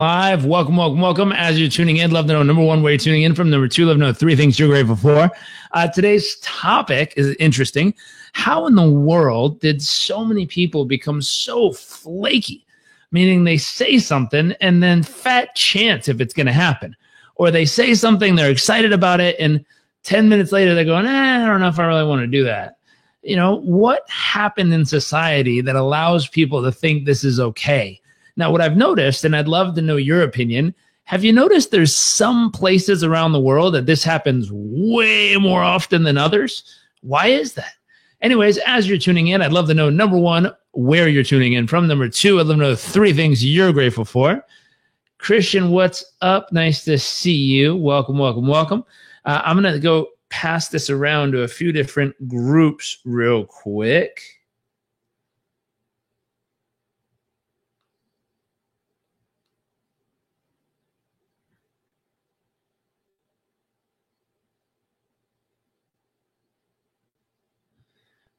Live. Welcome, welcome, welcome. As you're tuning in, love to know number one, where you're tuning in from. Number two, love to know three things you're grateful for. Today's topic is interesting. How in the world did so many people become so flaky? Meaning they say something and then fat chance if it's going to happen. Or they say something, they're excited about it, and 10 minutes later they're going, I don't know if I really want to do that. You know, what happened in society that allows people to think this is okay? Now, what I've noticed, and I'd love to know your opinion, have you noticed there's some places around the world that this happens way more often than others? Why is that? Anyways, as you're tuning in, I'd love to know, number one, where you're tuning in from. Number two, I'd love to know three things you're grateful for. Christian, what's up? Nice to see you. Welcome, welcome, welcome. I'm going to go pass this around to a few different groups real quick.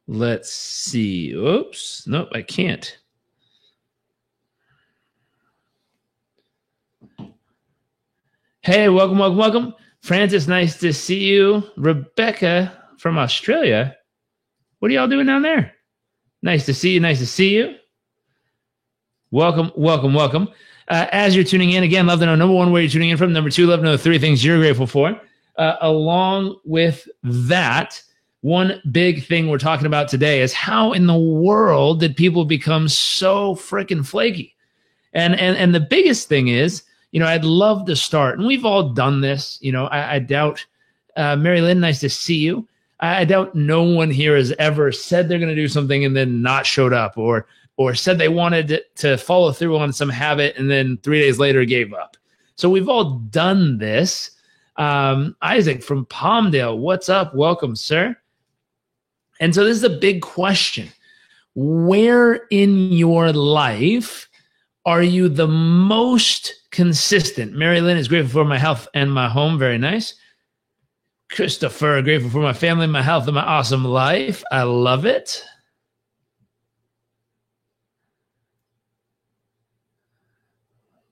Let's see. Oops. Nope, I can't. Hey, welcome, welcome, welcome. Francis, nice to see you. Rebecca from Australia. What are y'all doing down there? Nice to see you. Nice to see you. Welcome, welcome, welcome. As you're tuning in, again, love to know, number one, where you're tuning in from. Number two, love to know three things you're grateful for. Along with that, one big thing we're talking about today is how in the world did people become so freaking flaky? And the biggest thing is, you know, I'd love to start, and we've all done this. You know, I doubt, Mary Lynn, nice to see you. I doubt no one here has ever said they're going to do something and then not showed up, or said they wanted to follow through on some habit and then 3 days later gave up. So we've all done this. Isaac from Palmdale, what's up? Welcome, sir. And so this is a big question. Where in your life are you the most consistent? Mary Lynn is grateful for my health and my home. Very nice. Christopher, grateful for my family, my health, and my awesome life. I love it.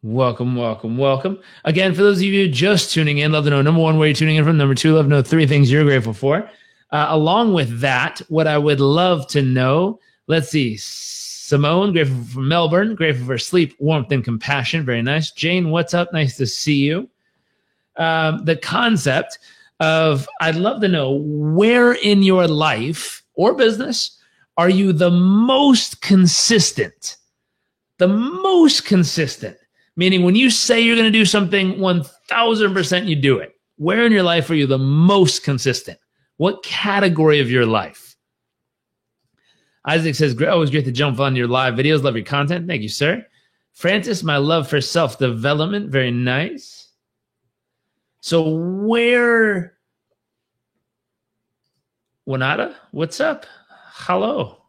Welcome, welcome, welcome. Again, for those of you just tuning in, love to know, number one, where you're tuning in from. Number two, love to know three things you're grateful for. Along with that, what I would love to know, let's see, Simone, grateful for Melbourne, grateful for sleep, warmth, and compassion. Very nice. Jane, what's up? Nice to see you. The concept of, I'd love to know, where in your life or business are you the most consistent? The most consistent, meaning when you say you're going to do something, 1,000% you do it. Where in your life are you the most consistent? What category of your life? Isaac says, always great to jump on your live videos. Love your content. Thank you, sir. Francis, my love for self-development. Very nice. So where, Wanada, what's up? Hello.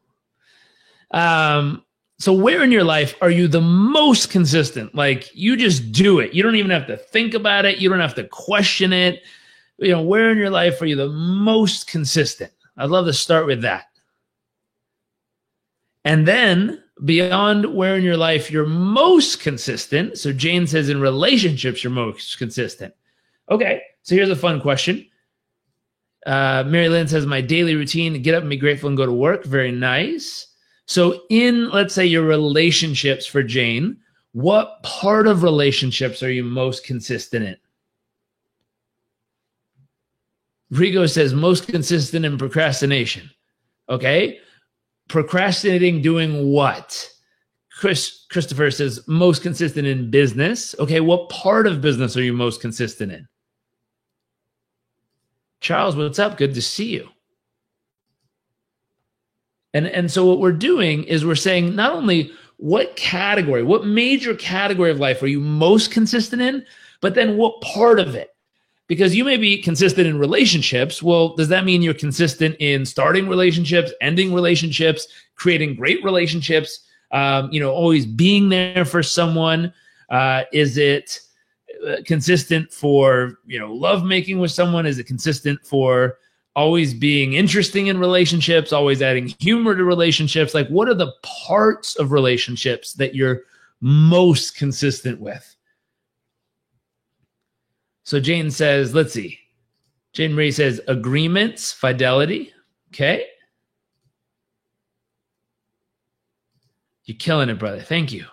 So where in your life are you the most consistent? Like you just do it. You don't even have to think about it. You don't have to question it. You know, where in your life are you the most consistent? I'd love to start with that. And then beyond where in your life you're most consistent. So Jane says in relationships, you're most consistent. Okay. So here's a fun question. Mary Lynn says my daily routine, get up and be grateful and go to work. Very nice. So in, let's say, your relationships for Jane, what part of relationships are you most consistent in? Rigo says most consistent in procrastination. Okay. Procrastinating doing what? Christopher says most consistent in business. Okay. What part of business are you most consistent in? Charles, what's up? Good to see you. And so what we're doing is we're saying not only what category, what major category of life are you most consistent in, but then what part of it? Because you may be consistent in relationships. Well, does that mean you're consistent in starting relationships, ending relationships, creating great relationships, always being there for someone? Is it consistent for, love making with someone? Is it consistent for always being interesting in relationships, always adding humor to relationships? Like, what are the parts of relationships that you're most consistent with? So Jane says, let's see. Jane Marie says agreements, fidelity. Okay. You're killing it, brother. Thank you.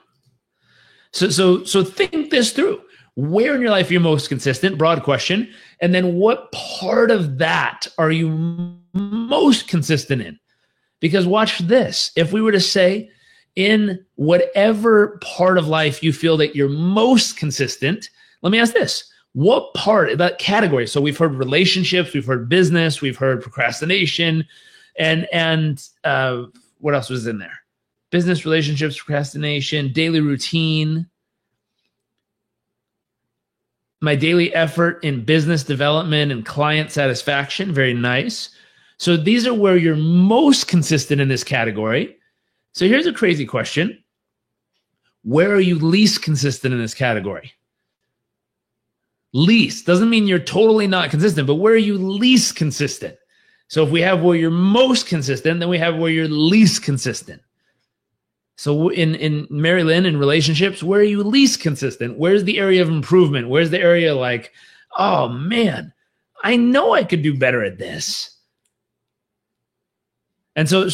So think this through. Where in your life are you most consistent? Broad question. And then what part of that are you most consistent in? Because watch this. If we were to say in whatever part of life you feel that you're most consistent, let me ask this. What part of that category? So we've heard relationships, we've heard business, we've heard procrastination, and what else was in there? Business, relationships, procrastination, daily routine, my daily effort in business development and client satisfaction. Very nice. So these are where you're most consistent in this category. So here's a crazy question. Where are you least consistent in this category? Least doesn't mean you're totally not consistent, but where are you least consistent? So if we have where you're most consistent, then we have where you're least consistent. So in Mary Lynn, in relationships, where are you least consistent? Where's the area of improvement? Where's the area like, oh man, I know I could do better at this. And so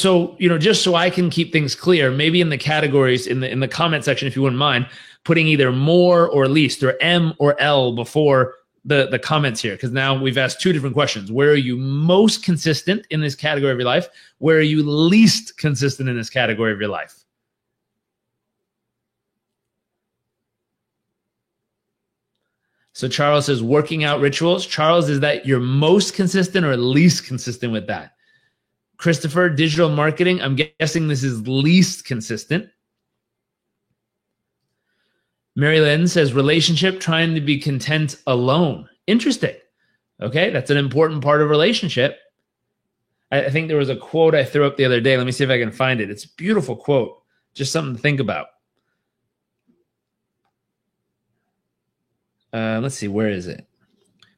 just so I can keep things clear, maybe in the categories in the comment section, if you wouldn't mind, putting either more or least or M or L before the comments here, because now we've asked two different questions. Where are you most consistent in this category of your life? Where are you least consistent in this category of your life? So Charles says working out rituals. Charles, is that you're most consistent or least consistent with that? Christopher, digital marketing. I'm guessing this is least consistent. Mary Lynn says relationship, trying to be content alone. Interesting. Okay, that's an important part of relationship. I think there was a quote I threw up the other day. Let me see if I can find it. It's a beautiful quote. Just something to think about. Let's see, where is it?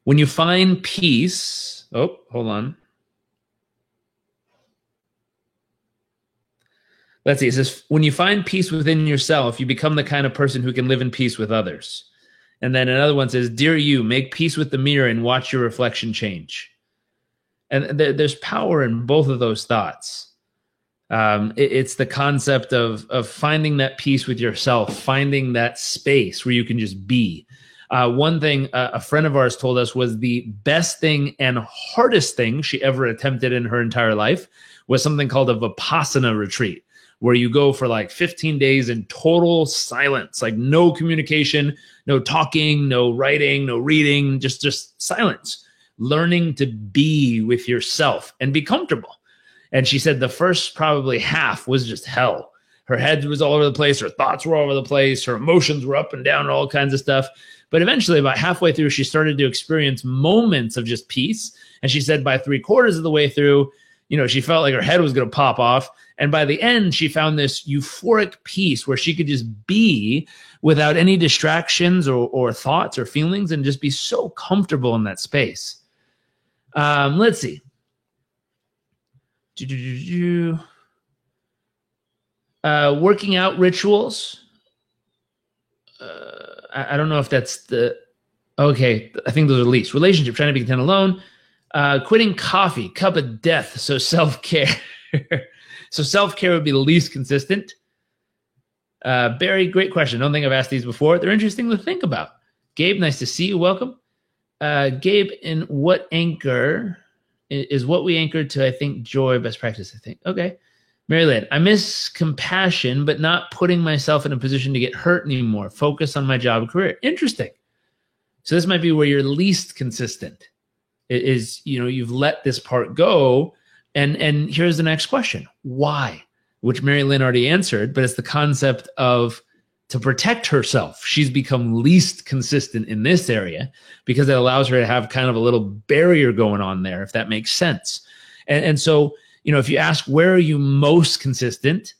When you find peace, oh, hold on. Let's see, it says, when you find peace within yourself, you become the kind of person who can live in peace with others. And then another one says, dear you, make peace with the mirror and watch your reflection change. And there's power in both of those thoughts. It's the concept of finding that peace with yourself, finding that space where you can just be. One thing a friend of ours told us was the best thing and hardest thing she ever attempted in her entire life was something called a Vipassana retreat, where you go for like 15 days in total silence, like no communication, no talking, no writing, no reading, just silence, learning to be with yourself and be comfortable. And she said the first probably half was just hell. Her head was all over the place. Her thoughts were all over the place. Her emotions were up and down, all kinds of stuff. But eventually, about halfway through, she started to experience moments of just peace. And she said by 3/4 of the way through, she felt like her head was going to pop off. And by the end, she found this euphoric peace where she could just be without any distractions or thoughts or feelings and just be so comfortable in that space. Let's see. Working out rituals. I don't know if that's okay. I think those are least. Relationship, trying to be content alone. Quitting coffee, cup of death. So self-care. So self-care would be the least consistent. Barry, great question. I don't think I've asked these before. They're interesting to think about. Gabe, nice to see you. Welcome. Gabe, in what anchor is what we anchored to, I think, joy, best practice, I think. Okay. Mary Lynn, I miss compassion, but not putting myself in a position to get hurt anymore. Focus on my job and career. Interesting. So this might be where you're least consistent. It is, you've let this part go. And here's the next question. Why? Which Mary Lynn already answered, but it's the concept of to protect herself. She's become least consistent in this area because it allows her to have kind of a little barrier going on there, if that makes sense. And so, if you ask, where are you most consistent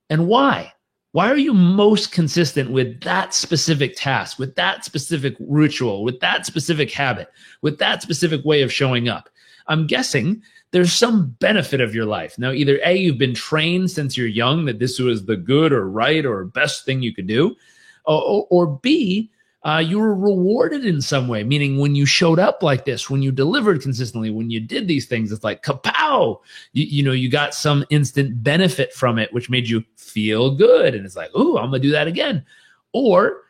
and why? Why are you most consistent with that specific task, with that specific ritual, with that specific habit, with that specific way of showing up? I'm guessing there's some benefit of your life. Now, either A, you've been trained since you're young that this was the good or right or best thing you could do, or B, You were rewarded in some way, meaning when you showed up like this, when you delivered consistently, when you did these things, it's like kapow. You got some instant benefit from it, which made you feel good. And it's like, ooh, I'm going to do that again. Or,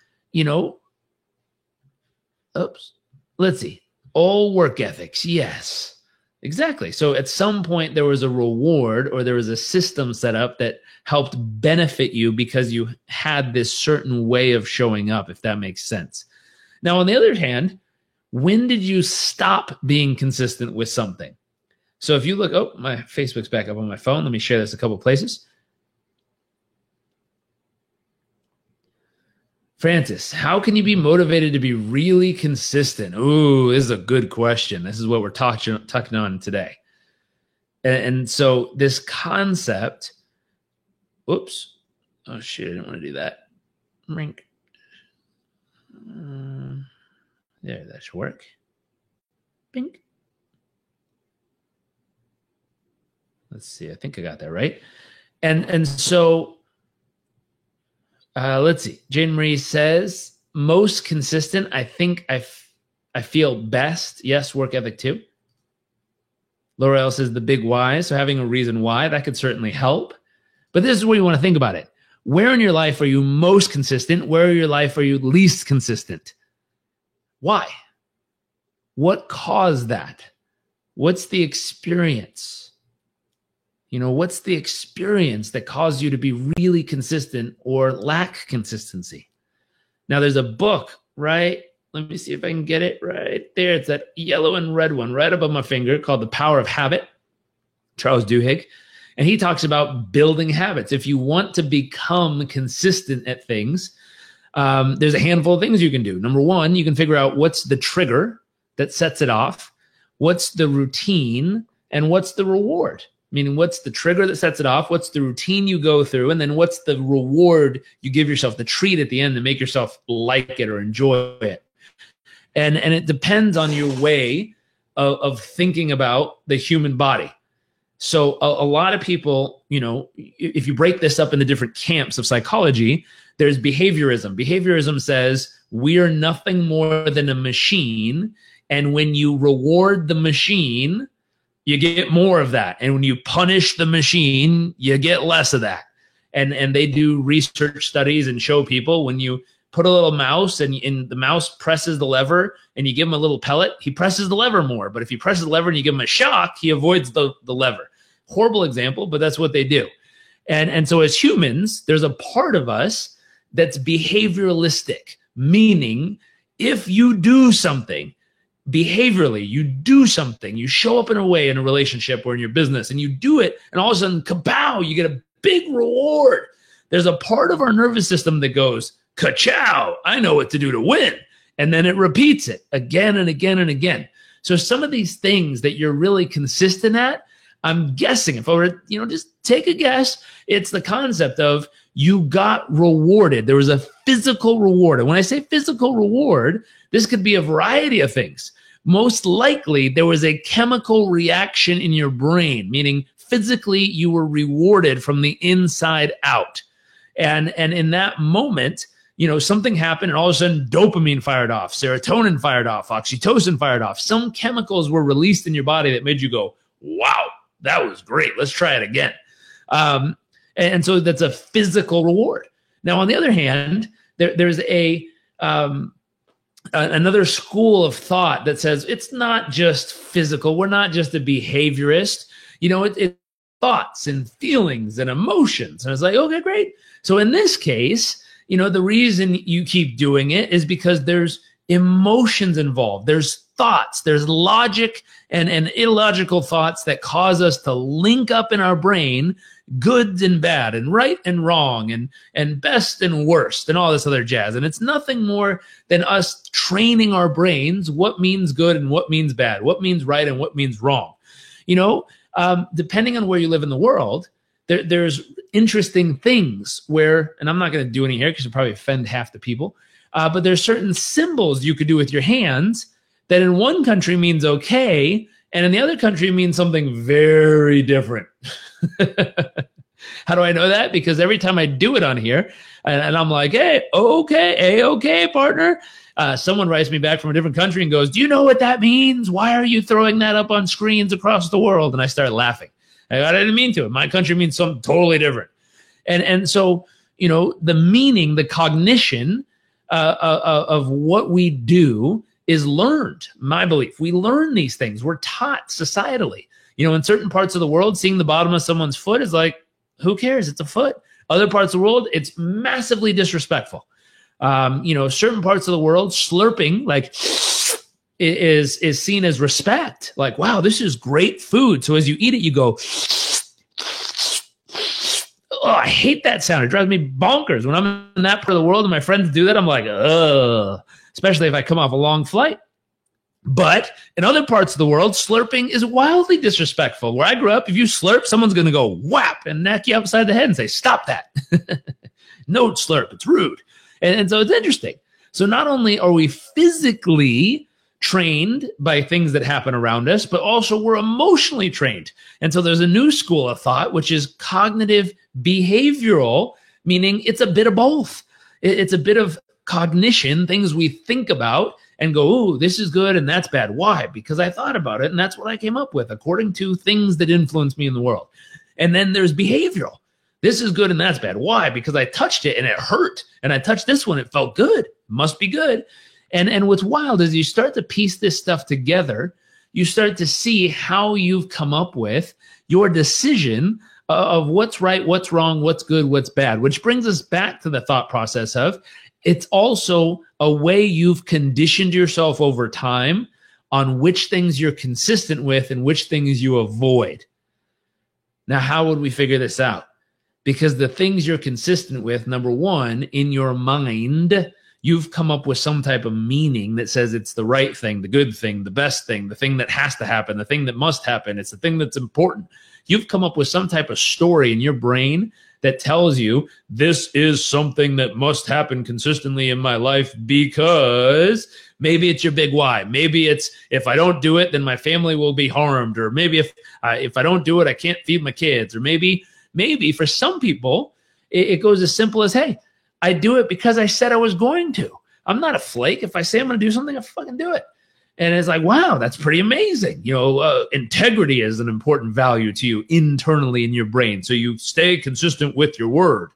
let's see. All work ethics. Yes, exactly. So at some point there was a reward or there was a system set up that helped benefit you because you had this certain way of showing up, if that makes sense. Now, on the other hand, when did you stop being consistent with something? So if you look, my Facebook's back up on my phone. Let me share this a couple places. Francis, how can you be motivated to be really consistent? Ooh, this is a good question. This is what we're talking on today. And so this concept, oops. Oh, shit, I didn't want to do that. Rink. There, that should work. Bink. Let's see. I think I got that right. And so... let's see. Jane Marie says, most consistent, I think I feel best. Yes, work ethic too. L'Oreal says the big why. So having a reason why, that could certainly help. But this is where you want to think about it. Where in your life are you most consistent? Where in your life are you least consistent? Why? What caused that? What's the experience? What's the experience that caused you to be really consistent or lack consistency? Now, there's a book, right? Let me see if I can get it right there. It's that yellow and red one right above my finger called The Power of Habit, Charles Duhigg. And he talks about building habits. If you want to become consistent at things, there's a handful of things you can do. Number one, you can figure out what's the trigger that sets it off, what's the routine, and what's the reward. Meaning, what's the trigger that sets it off? What's the routine you go through? And then what's the reward you give yourself, the treat at the end to make yourself like it or enjoy it? And it depends on your way of thinking about the human body. So a lot of people, if you break this up into different camps of psychology, there's behaviorism. Behaviorism says we are nothing more than a machine. And when you reward the machine, you get more of that. And when you punish the machine, you get less of that. And they do research studies and show people when you put a little mouse and the mouse presses the lever and you give him a little pellet, he presses the lever more. But if he presses the lever and you give him a shock, he avoids the lever. Horrible example, but that's what they do. And so as humans, there's a part of us that's behavioralistic, meaning if you do something, behaviorally, you do something, you show up in a way in a relationship or in your business and you do it, and all of a sudden, kapow, you get a big reward. There's a part of our nervous system that goes, ka-chow, I know what to do to win. And then it repeats it again and again and again. So some of these things that you're really consistent at, I'm guessing, if I were to, just take a guess, it's the concept of you got rewarded. There was a physical reward. And when I say physical reward, this could be a variety of things. Most likely, there was a chemical reaction in your brain, meaning physically you were rewarded from the inside out. And in that moment, something happened and all of a sudden dopamine fired off, serotonin fired off, oxytocin fired off. Some chemicals were released in your body that made you go, wow, that was great. Let's try it again. And so that's a physical reward. Now, on the other hand, there's another school of thought that says it's not just physical. We're not just a behaviorist. It's thoughts and feelings and emotions. And it's like, okay, great. So in this case, the reason you keep doing it is because there's emotions involved. There's thoughts, there's logic and illogical thoughts that cause us to link up in our brain good and bad and right and wrong and best and worst and all this other jazz. And it's nothing more than us training our brains what means good and what means bad, what means right and what means wrong. Depending on where you live in the world, there's interesting things where, and I'm not going to do any here because it'll probably offend half the people, but there's certain symbols you could do with your hands that in one country means okay, and in the other country means something very different. How do I know that? Because every time I do it on here and I'm like, hey, okay, partner. Someone writes me back from a different country and goes, do you know what that means? Why are you throwing that up on screens across the world? And I start laughing. I didn't mean to. My country means something totally different. And so, you know, the meaning, the cognition of what we do is learned. My belief, we learn these things. We're taught societally. You know, in certain parts of the world, seeing the bottom of someone's foot is like, who cares? It's a foot. Other parts of the world, it's massively disrespectful. You know, certain parts of the world, slurping like is seen as respect. Like, wow, this is great food. So as you eat it, you go, oh, I hate that sound. It drives me bonkers. When I'm in that part of the world and my friends do that, I'm like, ugh, especially if I come off a long flight. But in other parts of the world, slurping is wildly disrespectful. Where I grew up, if you slurp, someone's going to go whap and knock you upside the head and say, stop that. No slurp. It's rude. And so it's interesting. So not only are we physically trained by things that happen around us, but also we're emotionally trained. And so there's a new school of thought, which is cognitive behavioral, meaning it's a bit of both. It's a bit of cognition, things we think about and go, ooh, this is good and that's bad. Why? Because I thought about it and that's what I came up with according to things that influence me in the world. And then there's behavioral. This is good and that's bad. Why? Because I touched it and it hurt. And I touched this one, it felt good. Must be good. And what's wild is you start to piece this stuff together. You start to see how you've come up with your decision of what's right, what's wrong, what's good, what's bad, which brings us back to the thought process of it's also a way you've conditioned yourself over time on which things you're consistent with and which things you avoid. Now, how would we figure this out? Because the things you're consistent with, number one, in your mind, you've come up with some type of meaning that says it's the right thing, the good thing, the best thing, the thing that has to happen, the thing that must happen. It's the thing that's important. You've come up with some type of story in your brain that tells you this is something that must happen consistently in my life because maybe it's your big why. Maybe it's if I don't do it, then my family will be harmed. Or maybe if I don't do it, I can't feed my kids. Or maybe for some people, it goes as simple as, hey, I do it because I said I was going to. I'm not a flake. If I say I'm going to do something, I fucking do it. And it's like, wow, that's pretty amazing. You know, integrity is an important value to you internally in your brain. So you stay consistent with your word.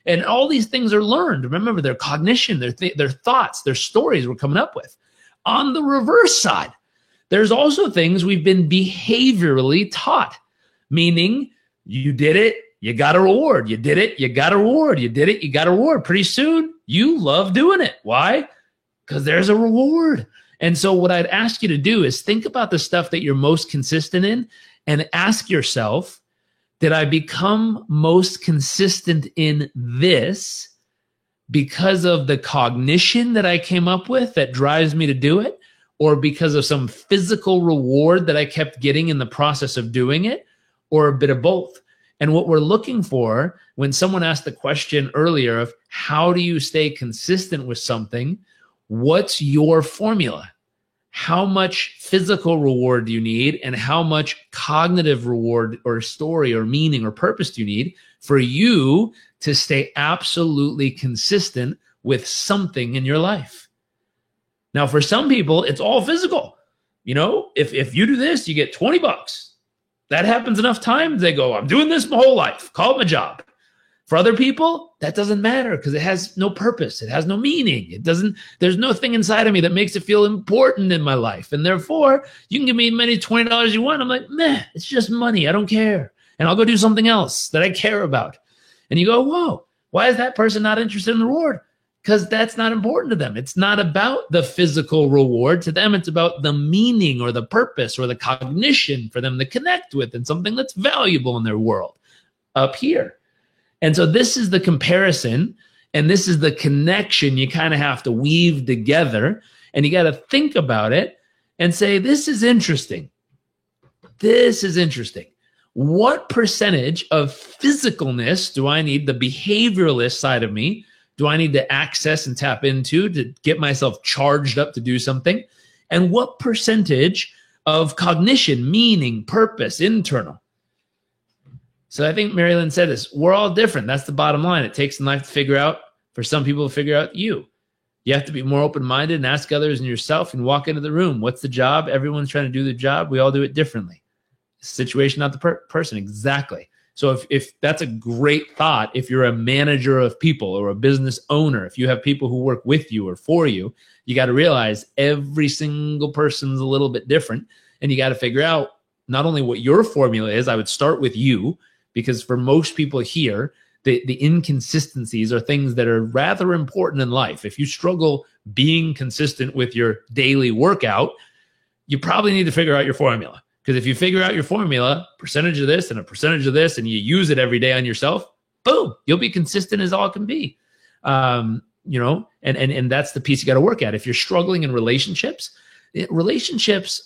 And all these things are learned. Remember, their cognition, their thoughts, their stories we're coming up with. On the reverse side, there's also things we've been behaviorally taught, meaning you did it, you got a reward. You did it, you got a reward. You did it, you got a reward. Pretty soon, you love doing it. Why? Because there's a reward. And so what I'd ask you to do is think about the stuff that you're most consistent in and ask yourself, did I become most consistent in this because of the cognition that I came up with that drives me to do it, or because of some physical reward that I kept getting in the process of doing it, or a bit of both? And what we're looking for when someone asked the question earlier of how do you stay consistent with something, what's your formula? How much physical reward do you need and how much cognitive reward or story or meaning or purpose do you need for you to stay absolutely consistent with something in your life? Now, for some people, it's all physical. You know, if you do this, you get $20. That happens enough times, they go, I'm doing this my whole life. Call it my job. For other people, that doesn't matter because it has no purpose. It has no meaning. There's no thing inside of me that makes it feel important in my life. And therefore, you can give me many $20 you want. I'm like, meh, it's just money. I don't care. And I'll go do something else that I care about. And you go, whoa, why is that person not interested in the reward? Because that's not important to them. It's not about the physical reward. To them, it's about the meaning or the purpose or the cognition for them to connect with and something that's valuable in their world up here. And so this is the comparison and this is the connection you kind of have to weave together, and you got to think about it and say, this is interesting. This is interesting. What percentage of physicalness do I need, the behavioralist side of me, do I need to access and tap into to get myself charged up to do something? And what percentage of cognition, meaning, purpose, internal? So I think Marilyn said this. We're all different. That's the bottom line. It takes some life to figure out, for some people to figure out you. You have to be more open-minded and ask others and yourself and walk into the room. What's the job? Everyone's trying to do the job. We all do it differently. Situation, not the person. Exactly. So if that's a great thought, if you're a manager of people or a business owner, if you have people who work with you or for you, you got to realize every single person's a little bit different. And you got to figure out not only what your formula is. I would start with you, because for most people here, the inconsistencies are things that are rather important in life. If you struggle being consistent with your daily workout, you probably need to figure out your formula. Because if you figure out your formula, percentage of this and a percentage of this, and you use it every day on yourself, boom, you'll be consistent as all it can be. And that's the piece you got to work at. If you're struggling in relationships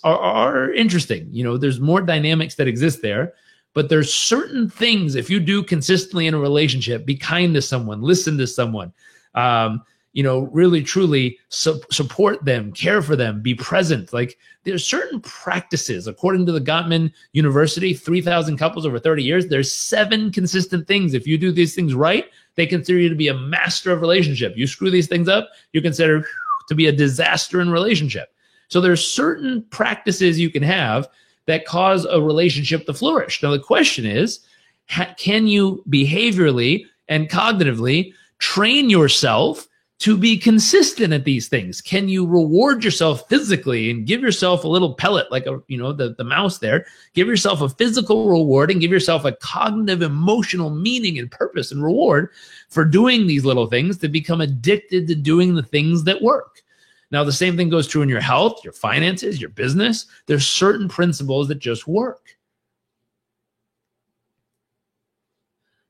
are interesting. There's more dynamics that exist there, but there's certain things, if you do consistently in a relationship, be kind to someone, listen to someone, really, truly support them, care for them, be present. Like, there's certain practices, according to the Gottman University, 3,000 couples over 30 years, there's 7 consistent things. If you do these things right, they consider you to be a master of relationship. You screw these things up, you're considered to be a disaster in relationship. So there's certain practices you can have that cause a relationship to flourish. Now, the question is, can you behaviorally and cognitively train yourself to be consistent at these things? Can you reward yourself physically and give yourself a little pellet, like the mouse there? Give yourself a physical reward and give yourself a cognitive, emotional meaning and purpose and reward for doing these little things, to become addicted to doing the things that work. Now, the same thing goes true in your health, your finances, your business. There's certain principles that just work.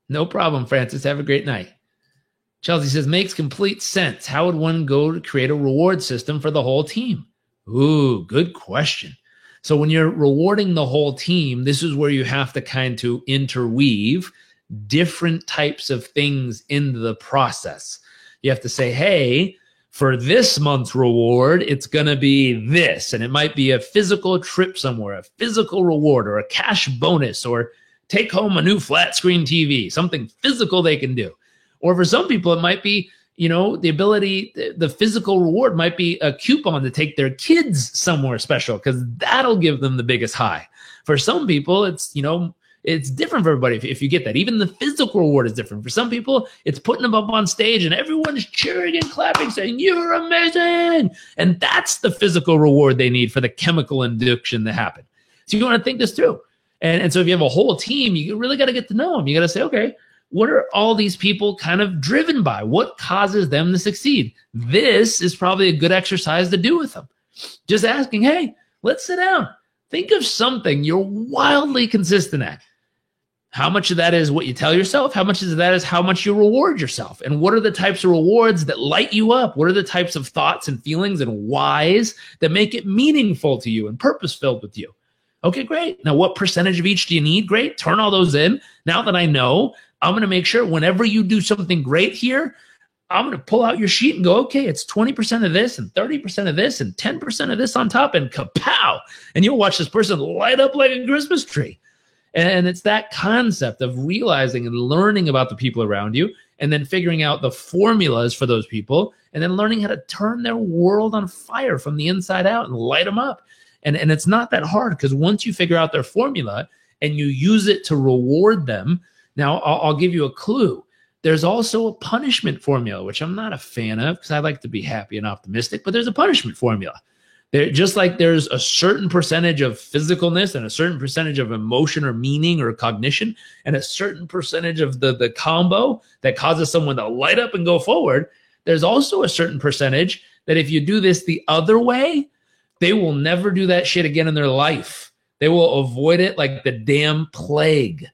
No problem, Francis. Have a great night. Chelsea says, makes complete sense. How would one go to create a reward system for the whole team? Ooh, good question. So when you're rewarding the whole team, this is where you have to kind of interweave different types of things into the process. You have to say, hey, for this month's reward, it's going to be this. And it might be a physical trip somewhere, a physical reward, or a cash bonus, or take home a new flat screen TV, something physical they can do. Or for some people, it might be, the ability, the physical reward might be a coupon to take their kids somewhere special, because that'll give them the biggest high. For some people, it's different for everybody if you get that. Even the physical reward is different. For some people, it's putting them up on stage and everyone's cheering and clapping, saying, you're amazing. And that's the physical reward they need for the chemical induction to happen. So you want to think this through. And so if you have a whole team, you really got to get to know them. You got to say, okay, what are all these people kind of driven by? What causes them to succeed? This is probably a good exercise to do with them. Just asking, hey, let's sit down. Think of something you're wildly consistent at. How much of that is what you tell yourself? How much of that is how much you reward yourself? And what are the types of rewards that light you up? What are the types of thoughts and feelings and whys that make it meaningful to you and purpose-filled with you? Okay, great. Now, what percentage of each do you need? Great. Turn all those in. Now that I know, I'm going to make sure whenever you do something great here, I'm going to pull out your sheet and go, okay, it's 20% of this and 30% of this and 10% of this on top, and kapow. And you'll watch this person light up like a Christmas tree. And it's that concept of realizing and learning about the people around you, and then figuring out the formulas for those people, and then learning how to turn their world on fire from the inside out and light them up. And it's not that hard, because once you figure out their formula and you use it to reward them, now I'll give you a clue. There's also a punishment formula, which I'm not a fan of, because I like to be happy and optimistic, but there's a punishment formula. Just like there's a certain percentage of physicalness and a certain percentage of emotion or meaning or cognition and a certain percentage of the combo that causes someone to light up and go forward, there's also a certain percentage that if you do this the other way, they will never do that shit again in their life. They will avoid it like the damn plague.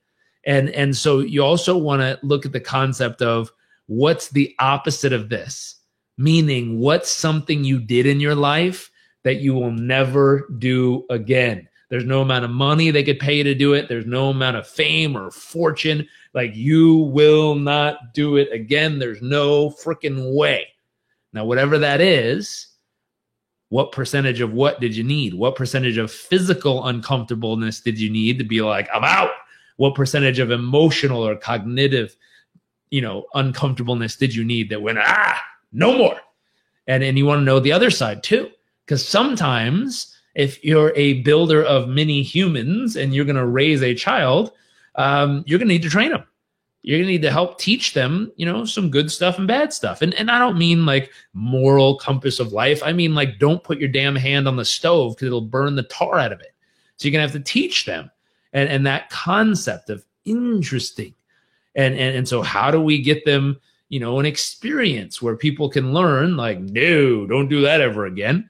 And so you also want to look at the concept of what's the opposite of this, meaning what's something you did in your life that you will never do again. There's no amount of money they could pay you to do it. There's no amount of fame or fortune. Like, you will not do it again. There's no freaking way. Now, whatever that is, what percentage of what did you need? What percentage of physical uncomfortableness did you need to be like, I'm out? What percentage of emotional or cognitive, uncomfortableness did you need that went, no more? And you want to know the other side too, because sometimes if you're a builder of mini humans and you're going to raise a child, you're going to need to train them. You're going to need to help teach them, some good stuff and bad stuff. And I don't mean like moral compass of life. I mean, like, don't put your damn hand on the stove because it'll burn the tar out of it. So you're going to have to teach them. And that concept of interesting. And so how do we get them, an experience where people can learn, like, no, don't do that ever again.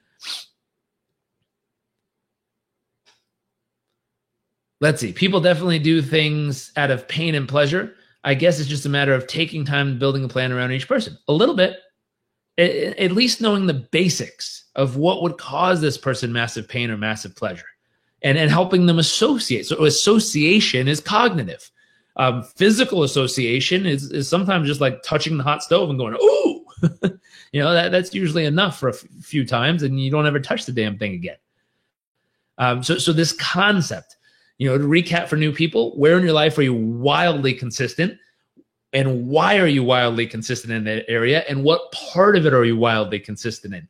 Let's see. People definitely do things out of pain and pleasure. I guess it's just a matter of taking time and building a plan around each person. A little bit, at least knowing the basics of what would cause this person massive pain or massive pleasure, and helping them associate. So association is cognitive. Physical association is sometimes just like touching the hot stove and going, ooh, that's usually enough for a few times, and you don't ever touch the damn thing again. So this concept, to recap for new people, where in your life are you wildly consistent, and why are you wildly consistent in that area, and what part of it are you wildly consistent in?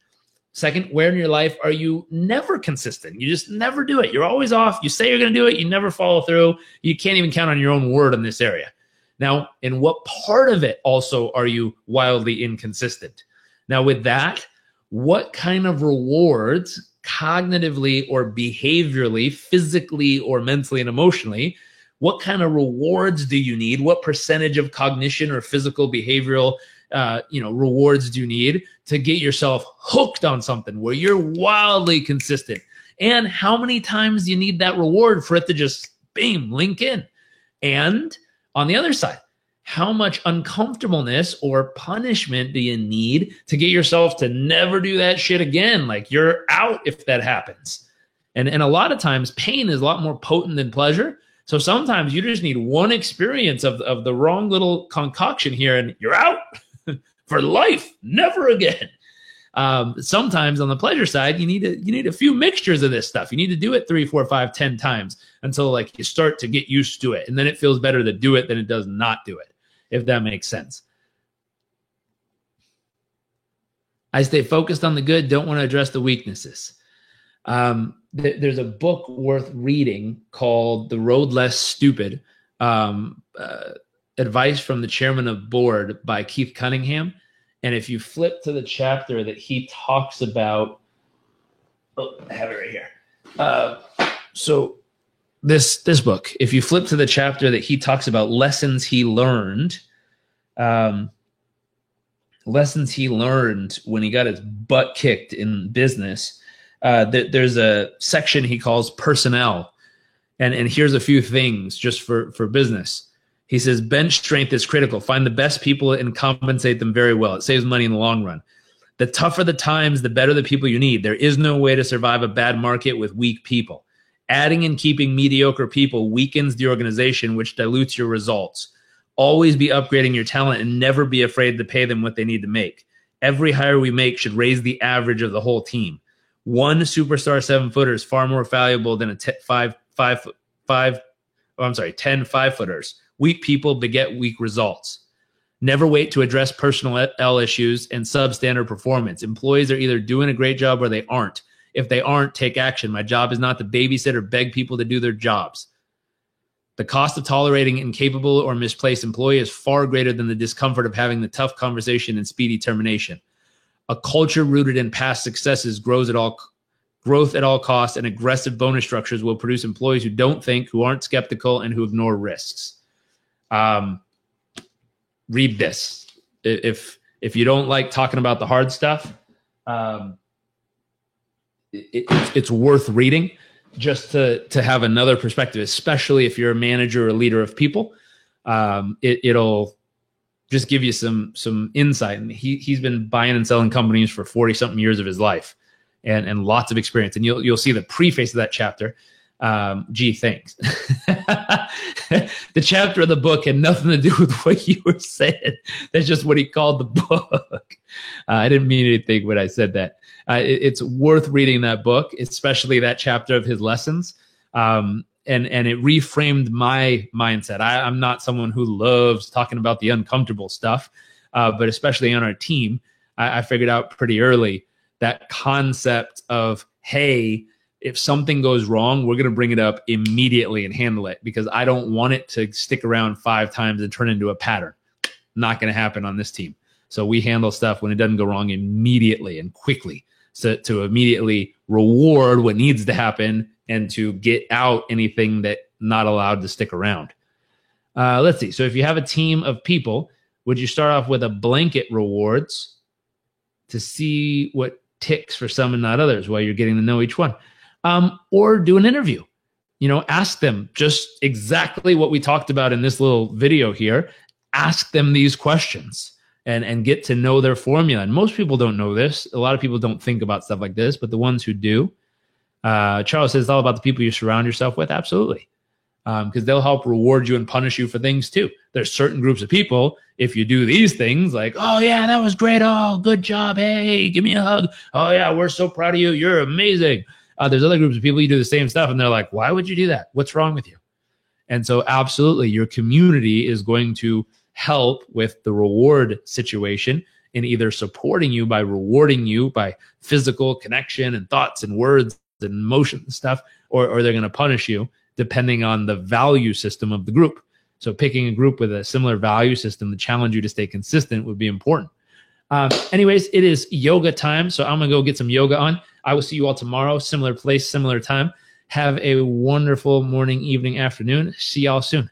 Second, where in your life are you never consistent? You just never do it. You're always off. You say you're going to do it. You never follow through. You can't even count on your own word in this area. Now, in what part of it also are you wildly inconsistent? Now, with that, what kind of rewards, cognitively or behaviorally, physically or mentally and emotionally, what kind of rewards do you need? What percentage of cognition or physical behavioral rewards do you need to get yourself hooked on something where you're wildly consistent? And how many times do you need that reward for it to just, bam, link in? And on the other side, how much uncomfortableness or punishment do you need to get yourself to never do that shit again? Like, you're out if that happens. And a lot of times pain is a lot more potent than pleasure. So sometimes you just need one experience of the wrong little concoction here and you're out for life, never again. Sometimes on the pleasure side, you need a few mixtures of this stuff. You need to do it 3, 4, 5, 10 times until like you start to get used to it. And then it feels better to do it than it does not do it, if that makes sense. I stay focused on the good, don't want to address the weaknesses. There's a book worth reading called The Road Less Stupid, Advice from the Chairman of Board by Keith Cunningham. And if you flip to the chapter that he talks about, I have it right here. So this book, if you flip to the chapter that he talks about lessons he learned when he got his butt kicked in business, there's a section he calls personnel. And here's a few things just for business. He says, bench strength is critical. Find the best people and compensate them very well. It saves money in the long run. The tougher the times, the better the people you need. There is no way to survive a bad market with weak people. Adding and keeping mediocre people weakens the organization, which dilutes your results. Always be upgrading your talent and never be afraid to pay them what they need to make. Every hire we make should raise the average of the whole team. One superstar 7-footer is far more valuable than a 10 5-footers. Weak people beget weak results. Never wait to address personnel issues and substandard performance. Employees are either doing a great job or they aren't. If they aren't, take action. My job is not to babysit or beg people to do their jobs. The cost of tolerating incapable or misplaced employee is far greater than the discomfort of having the tough conversation and speedy termination. A culture rooted in past successes growth at all costs, and aggressive bonus structures will produce employees who don't think, who aren't skeptical, and who ignore risks. Read this. If you don't like talking about the hard stuff, it's worth reading just to have another perspective, especially if you're a manager or a leader of people. It'll just give you some insight. And he's been buying and selling companies for 40 something years of his life and lots of experience. And you'll see the preface of that chapter. Gee, thanks. The chapter of the book had nothing to do with what you were saying. That's just what he called the book. I didn't mean anything when I said that. It's worth reading that book, especially that chapter of his lessons. and it reframed my mindset. I'm not someone who loves talking about the uncomfortable stuff, but especially on our team, I figured out pretty early that concept of, hey, if something goes wrong, we're going to bring it up immediately and handle it, because I don't want it to stick around 5 times and turn into a pattern. Not going to happen on this team. So we handle stuff when it doesn't go wrong immediately and quickly, so to immediately reward what needs to happen and to get out anything that not allowed to stick around. Let's see. So if you have a team of people, would you start off with a blanket rewards to see what ticks for some and not others while you're getting to know each one? Or do an interview. Ask them just exactly what we talked about in this little video here. Ask them these questions and get to know their formula. And most people don't know this. A lot of people don't think about stuff like this, but the ones who do, Charles says it's all about the people you surround yourself with. Absolutely. Because they'll help reward you and punish you for things too. There's certain groups of people, if you do these things like, oh yeah, that was great. Oh, good job. Hey, give me a hug. Oh yeah, we're so proud of you. You're amazing. There's other groups of people, you do the same stuff and they're like, why would you do that? What's wrong with you? And so absolutely, your community is going to help with the reward situation in either supporting you by rewarding you by physical connection and thoughts and words and emotion and stuff, or they're going to punish you depending on the value system of the group. So picking a group with a similar value system to challenge you to stay consistent would be important. Anyways, it is yoga time, so I'm going to go get some yoga on. I will see you all tomorrow, similar place, similar time. Have a wonderful morning, evening, afternoon. See y'all soon.